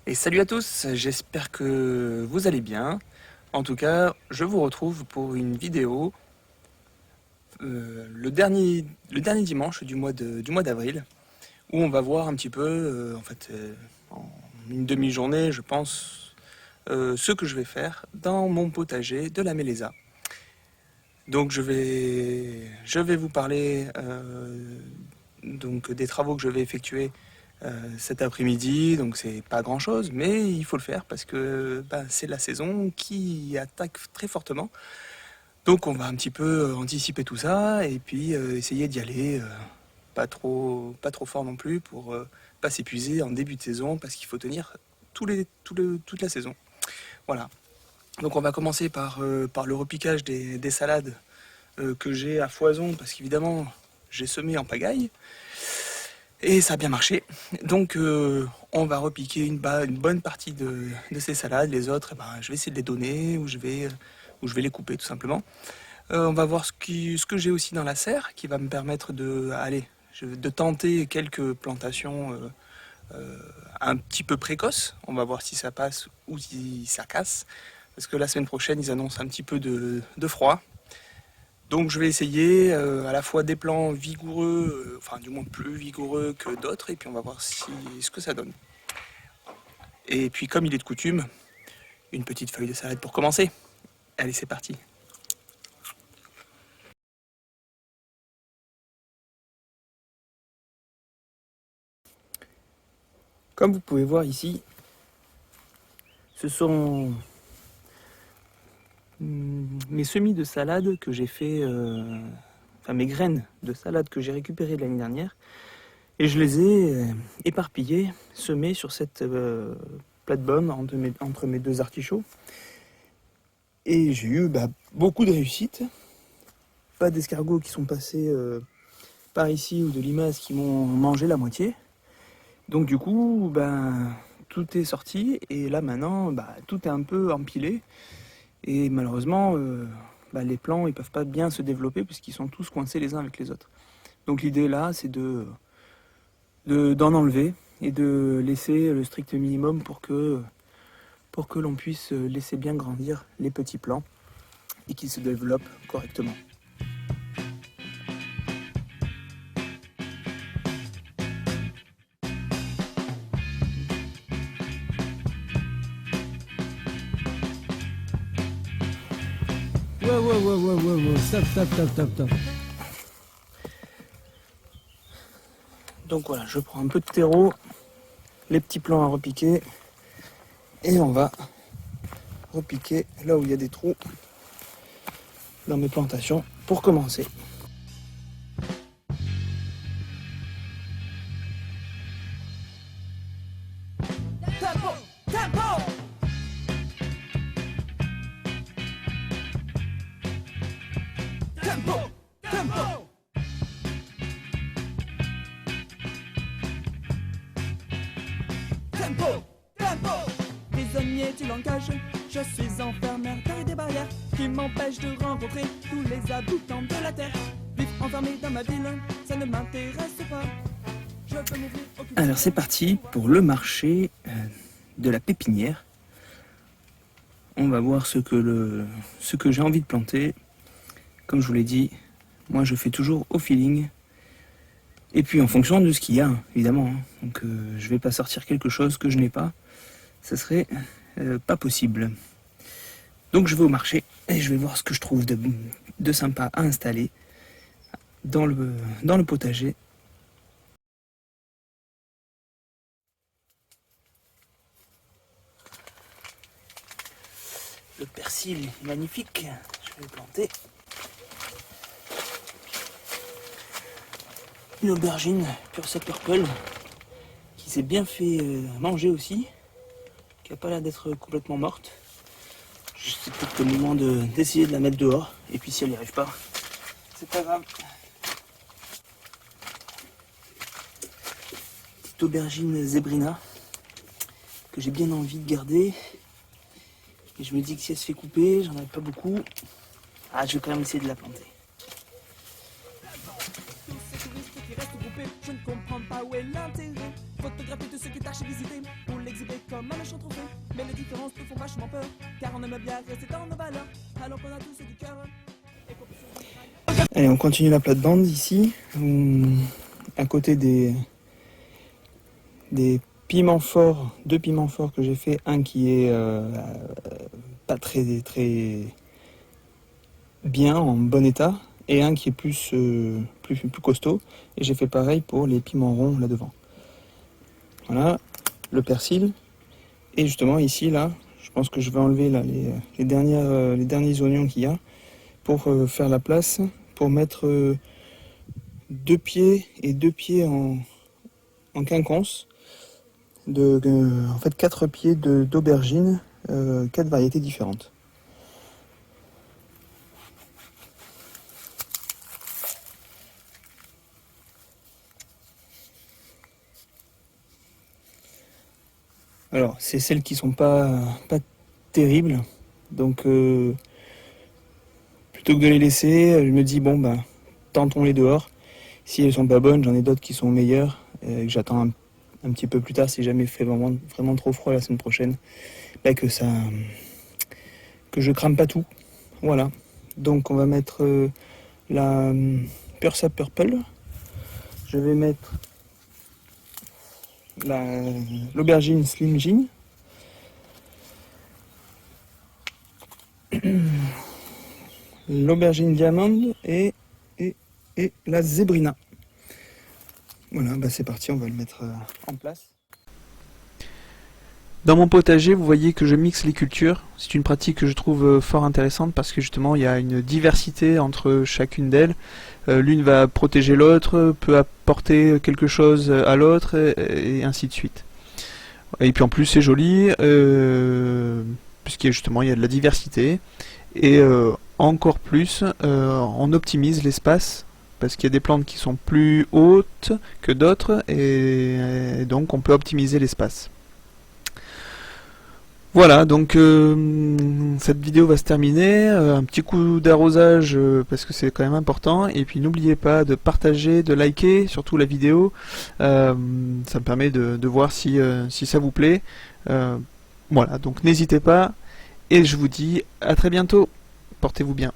Et salut à tous, j'espère que vous allez bien. En tout cas, je vous retrouve pour une vidéo le dernier dimanche du mois d'avril, où on va voir un petit peu, en une demi-journée, je pense, ce que je vais faire dans mon potager de la Mélésa. Donc je vais vous parler donc des travaux que je vais effectuer cet après-midi. Donc c'est pas grand chose, mais il faut le faire parce que c'est la saison qui attaque très fortement. Donc on va un petit peu anticiper tout ça et puis essayer d'y aller pas trop fort non plus pour pas s'épuiser en début de saison parce qu'il faut tenir toute la saison. Voilà. Donc on va commencer par le repiquage des salades que j'ai à foison parce qu'évidemment j'ai semé en pagaille. Et ça a bien marché. Donc on va repiquer une bonne partie de ces salades. Les autres, je vais essayer de les donner ou je vais les couper tout simplement. On va voir ce que j'ai aussi dans la serre qui va me permettre de tenter quelques plantations un petit peu précoces. On va voir si ça passe ou si ça casse. Parce que la semaine prochaine, ils annoncent un petit peu de froid. Donc je vais essayer à la fois des plants vigoureux, enfin du moins plus vigoureux que d'autres, et puis on va voir ce que ça donne. Et puis comme il est de coutume, une petite feuille de salade pour commencer. Allez, c'est parti. Comme vous pouvez voir ici, ce sont mes semis de salade que j'ai fait, mes graines de salade que j'ai récupérées l'année dernière. Et je les ai éparpillées, semées sur cette plate-baume entre mes deux artichauts. Et j'ai eu beaucoup de réussite. Pas d'escargots qui sont passés par ici ou de limaces qui m'ont mangé la moitié. Donc du coup, tout est sorti et là maintenant, tout est un peu empilé. Et malheureusement, les plants ils peuvent pas bien se développer puisqu'ils sont tous coincés les uns avec les autres. Donc l'idée là, c'est d'en enlever et de laisser le strict minimum pour que l'on puisse laisser bien grandir les petits plants et qu'ils se développent correctement. Ouais, stop. Donc voilà, je prends un peu de terreau, les petits plants à repiquer, et on va repiquer là où il y a des trous dans mes plantations pour commencer. Prisonnier du langage, je suis enfermé derrière des barrières qui m'empêchent de rencontrer tous les habitants de la terre. Vivre enfermé dans ma ville, ça ne m'intéresse pas. Je veux m'ouvrir au culture. Alors c'est parti pour le marché de la pépinière. On va voir ce que j'ai envie de planter. Comme je vous l'ai dit, moi je fais toujours au feeling. Et puis en fonction de ce qu'il y a, évidemment. Donc je vais pas sortir quelque chose que je n'ai pas. Ça serait pas possible. Donc je vais au marché et je vais voir ce que je trouve de sympa à installer dans le potager. Le persil est magnifique, je vais le planter. Une aubergine pure sec purple qui s'est bien fait manger aussi, qui n'a pas l'air d'être complètement morte. C'est peut-être le moment d'essayer de la mettre dehors, et puis si elle n'y arrive pas, c'est pas grave. Petite aubergine zébrina que j'ai bien envie de garder. Et je me dis que si elle se fait couper, j'en avais pas beaucoup. Je vais quand même essayer de la planter. Tous ces touristes qui restent groupés, je ne comprends pas où est l'intérêt. Photographier tout ce qui est archivisité pour l'exhiber comme un méchant trophée. Mais les différences nous font vachement peur, car on aime bien rester dans nos valeurs, alors qu'on a tous du cœur. Allez, on continue la plate-bande ici, à côté des piments forts, 2 piments forts que j'ai fait, un qui est pas très bien, en bon état, et un qui est plus costaud, et j'ai fait pareil pour les piments ronds là devant. Voilà, le persil, et justement ici là, je pense que je vais enlever là, les derniers oignons qu'il y a, pour faire la place, pour mettre 2 pieds et 2 pieds en quinconce, en fait 4 pieds d'aubergine, 4 variétés différentes. Alors, c'est celles qui sont pas terribles, donc plutôt que de les laisser, je me dis bon ben tentons-les dehors. Si elles sont pas bonnes, j'en ai d'autres qui sont meilleures, que j'attends un petit peu plus tard si jamais il fait vraiment trop froid la semaine prochaine, ben que je crame pas tout. Voilà. Donc on va mettre la Pursa Purple. Je vais mettre l'aubergine Slim Jim. L'aubergine Diamande et la Zébrina. Voilà, bah c'est parti, on va le mettre en place. Dans mon potager, vous voyez que je mixe les cultures. C'est une pratique que je trouve fort intéressante parce que justement il y a une diversité entre chacune d'elles. L'une va protéger l'autre, peut apporter quelque chose à l'autre et ainsi de suite. Et puis en plus c'est joli puisqu'il y a de la diversité et encore plus on optimise l'espace parce qu'il y a des plantes qui sont plus hautes que d'autres et donc on peut optimiser l'espace. Voilà, donc cette vidéo va se terminer, un petit coup d'arrosage parce que c'est quand même important, et puis n'oubliez pas de partager, de liker, surtout la vidéo, ça me permet de voir si ça vous plaît. Voilà, donc n'hésitez pas, et je vous dis à très bientôt, portez-vous bien.